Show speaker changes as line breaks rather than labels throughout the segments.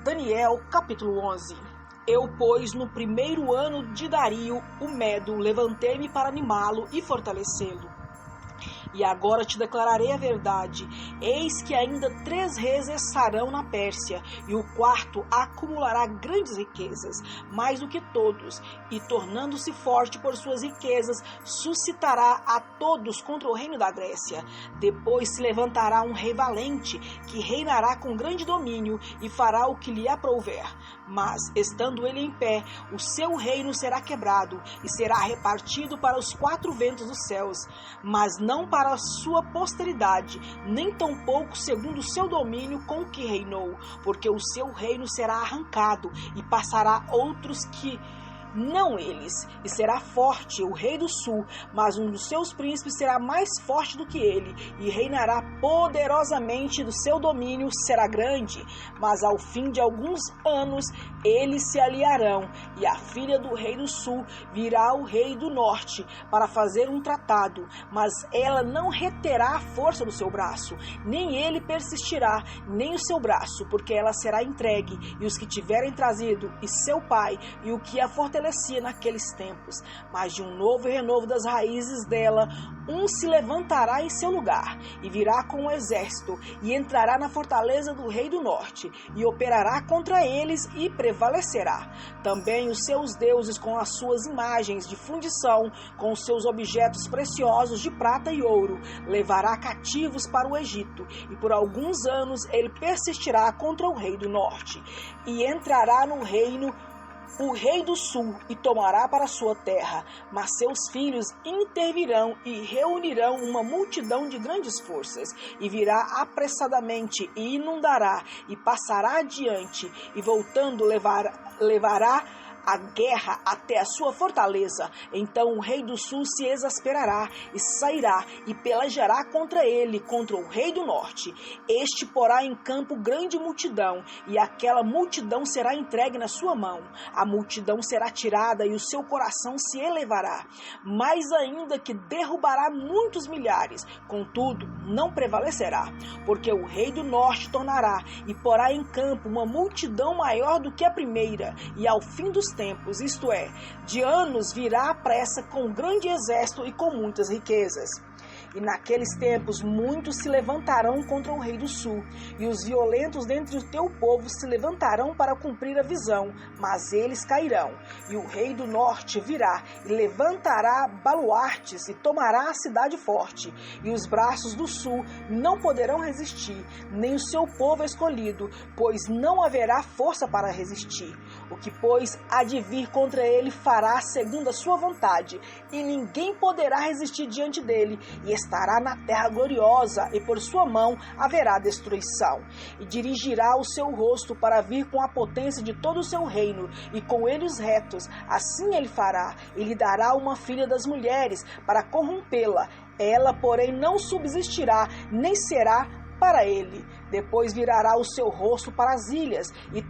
Daniel, capítulo 11. Eu, pois, no primeiro ano de Dario, o Medo, levantei-me para animá-lo e fortalecê-lo. E agora te declararei a verdade. Eis que ainda 3 reis estarão na Pérsia, e o quarto acumulará grandes riquezas, mais do que todos, e tornando-se forte por suas riquezas, suscitará a todos contra o reino da Grécia. Depois se levantará um rei valente, que reinará com grande domínio, e fará o que lhe aprouver. Mas, estando ele em pé, o seu reino será quebrado, e será repartido para os 4 ventos dos céus, mas não para a sua posteridade, nem tampouco segundo o seu domínio com que reinou, porque o seu reino será arrancado, e passará outros que não eles, e será forte o rei do sul, mas um dos seus príncipes será mais forte do que ele, e reinará poderosamente, do seu domínio será grande, mas ao fim de alguns anos eles se aliarão, e a filha do rei do sul virá ao rei do norte para fazer um tratado, mas ela não reterá a força do seu braço, nem ele persistirá, nem o seu braço, porque ela será entregue, e os que tiverem trazido, e seu pai, e o que a fortalecia naqueles tempos, mas de um novo renovo das raízes dela, um se levantará em seu lugar, e virá com o exército, e entrará na fortaleza do rei do norte, e operará contra eles, e prevalecerá. Também os seus deuses com as suas imagens de fundição, com os seus objetos preciosos de prata e ouro, levará cativos para o Egito, e por alguns anos ele persistirá contra o rei do norte, e entrará no reino o rei do sul, e tomará para sua terra, mas seus filhos intervirão e reunirão uma multidão de grandes forças, e virá apressadamente e inundará, e passará adiante, e voltando levará a guerra até a sua fortaleza. Então o rei do sul se exasperará e sairá e pelejará contra ele, contra o rei do norte. Este porá em campo grande multidão, e aquela multidão será entregue na sua mão. A multidão será tirada, e o seu coração se elevará, mais ainda que derrubará muitos milhares, contudo não prevalecerá, porque o rei do norte tornará e porá em campo uma multidão maior do que a primeira, e ao fim dos tempos, isto é, de anos, virá à pressa com grande exército e com muitas riquezas. E naqueles tempos muitos se levantarão contra o rei do sul, e os violentos dentre o teu povo se levantarão para cumprir a visão, mas eles cairão. E o rei do norte virá e levantará baluartes e tomará a cidade forte, e os braços do sul não poderão resistir, nem o seu povo escolhido, pois não haverá força para resistir. O que, pois, há de vir contra ele fará segundo a sua vontade, e ninguém poderá resistir diante dele, e estará na terra gloriosa, e por sua mão haverá destruição. E dirigirá o seu rosto para vir com a potência de todo o seu reino, e com ele os retos. Assim ele fará, e lhe dará uma filha das mulheres, para corrompê-la. Ela, porém, não subsistirá, nem será para ele. Depois virará o seu rosto para as ilhas, e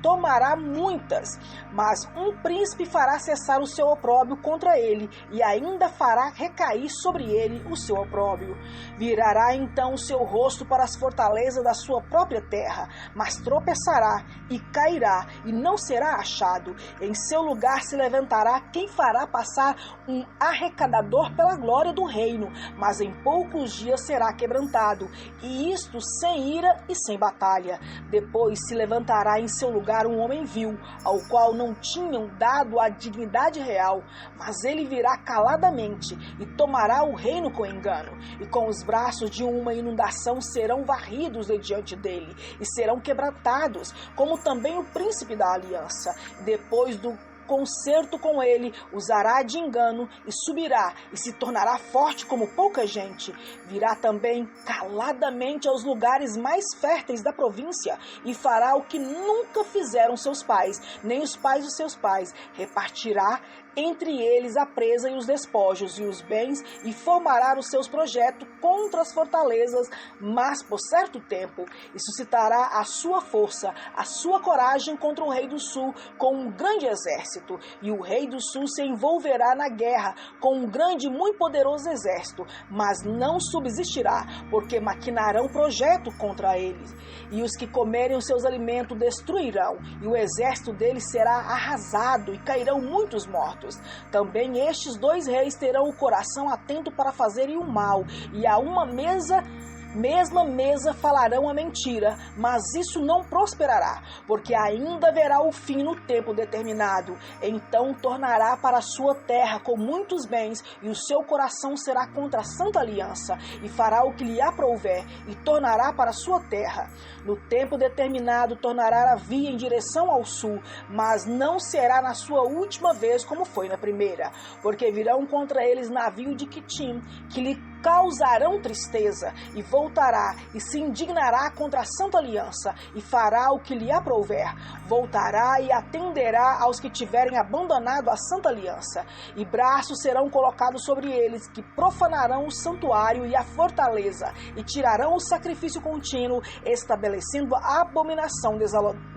tomará muitas. Mas um príncipe fará cessar o seu opróbrio contra ele, e ainda fará recair sobre ele o seu opróbrio. Virará então o seu rosto para as fortalezas da sua própria terra, mas tropeçará e cairá, e não será achado. Em seu lugar se levantará quem fará passar um arrecadador pela glória do reino, mas em poucos dias será quebrantado, e isto sem ira e sem batalha. Depois se levantará em seu lugar um homem vil, ao qual não tinham dado a dignidade real, mas ele virá caladamente e tomará o reino com engano, e com os braços de uma inundação serão varridos de diante dele, e serão quebrantados, como também o príncipe da aliança. Depois do concerto com ele, usará de engano, e subirá, e se tornará forte como pouca gente. Virá também caladamente aos lugares mais férteis da província, e fará o que nunca fizeram seus pais, nem os pais dos seus pais. Repartirá entre eles a presa e os despojos e os bens, e formará os seus projetos contra as fortalezas, mas por certo tempo, e suscitará a sua força, a sua coragem contra o rei do sul com um grande exército. exército, e o rei do sul se envolverá na guerra com um grande e muito poderoso exército, mas não subsistirá, porque maquinarão projeto contra eles. E os que comerem os seus alimentos destruirão, e o exército deles será arrasado, e cairão muitos mortos. Também estes dois reis terão o coração atento para fazerem o mal, e a uma mesma mesa falarão a mentira, mas isso não prosperará, porque ainda haverá o fim no tempo determinado. Então tornará para a sua terra com muitos bens, e o seu coração será contra a santa aliança, e fará o que lhe aprouver, e tornará para a sua terra. No tempo determinado tornará a via em direção ao sul, mas não será na sua última vez como foi na primeira, porque virão contra eles navio de Quitim, que lhe causarão tristeza, e voltará e se indignará contra a santa aliança, e fará o que lhe aprouver. Voltará e atenderá aos que tiverem abandonado a santa aliança, e braços serão colocados sobre eles, que profanarão o santuário e a fortaleza, e tirarão o sacrifício contínuo, estabelecendo a abominação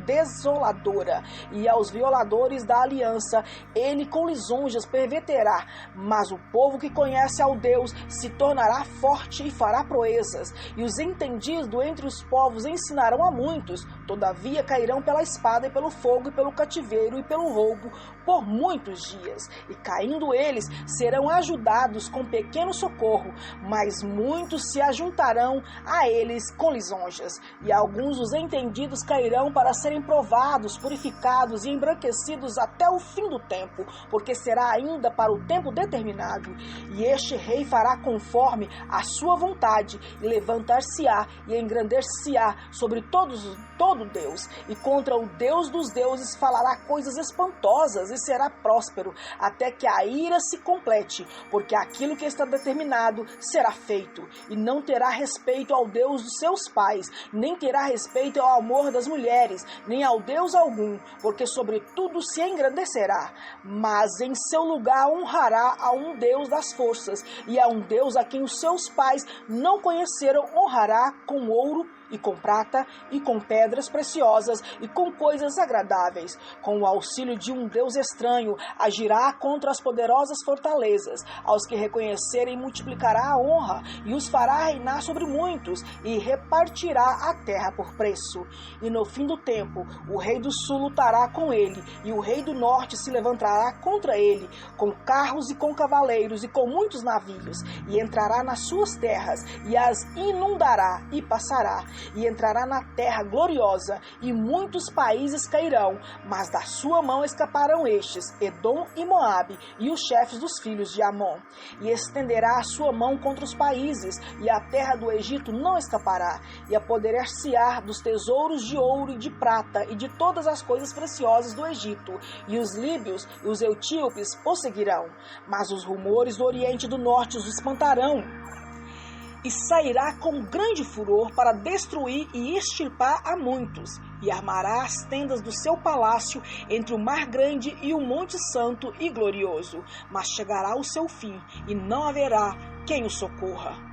desoladora. E aos violadores da aliança ele com lisonjas perverterá, mas o povo que conhece ao Deus se tornará forte e fará proezas, e os entendidos entre os povos ensinarão a muitos. Todavia cairão pela espada e pelo fogo e pelo cativeiro e pelo roubo por muitos dias, e caindo eles serão ajudados com pequeno socorro, mas muitos se ajuntarão a eles com lisonjas, e alguns dos entendidos cairão para serem provados, purificados e embranquecidos até o fim do tempo, porque será ainda para o tempo determinado. E este rei fará conforme a sua vontade, e levantar-se-á e engrandecer-se-á sobre todo Deus, e contra o Deus dos deuses falará coisas espantosas, e será próspero, até que a ira se complete, porque aquilo que está determinado será feito, e não terá respeito ao Deus dos seus pais, nem terá respeito ao amor das mulheres, nem ao Deus algum, porque sobre tudo se engrandecerá, mas em seu lugar honrará a um Deus das forças, e a um Deus a quem os seus pais não conheceram honrará com ouro e com prata, e com pedras preciosas, e com coisas agradáveis. Com o auxílio de um Deus estranho, agirá contra as poderosas fortalezas. Aos que reconhecerem, multiplicará a honra, e os fará reinar sobre muitos, e repartirá a terra por preço. E no fim do tempo, o rei do sul lutará com ele, e o rei do norte se levantará contra ele, com carros e com cavaleiros, e com muitos navios, e entrará nas suas terras, e as inundará, e passará, e entrará na terra gloriosa, e muitos países cairão, mas da sua mão escaparão estes, Edom e Moabe, e os chefes dos filhos de Amon. E estenderá a sua mão contra os países, e a terra do Egito não escapará, e apoderar-se-á dos tesouros de ouro e de prata, e de todas as coisas preciosas do Egito, e os líbios e os etíopes possuirão, mas os rumores do oriente e do norte os espantarão. E sairá com grande furor para destruir e extirpar a muitos, e armará as tendas do seu palácio entre o mar grande e o monte santo e glorioso, mas chegará o seu fim, e não haverá quem o socorra.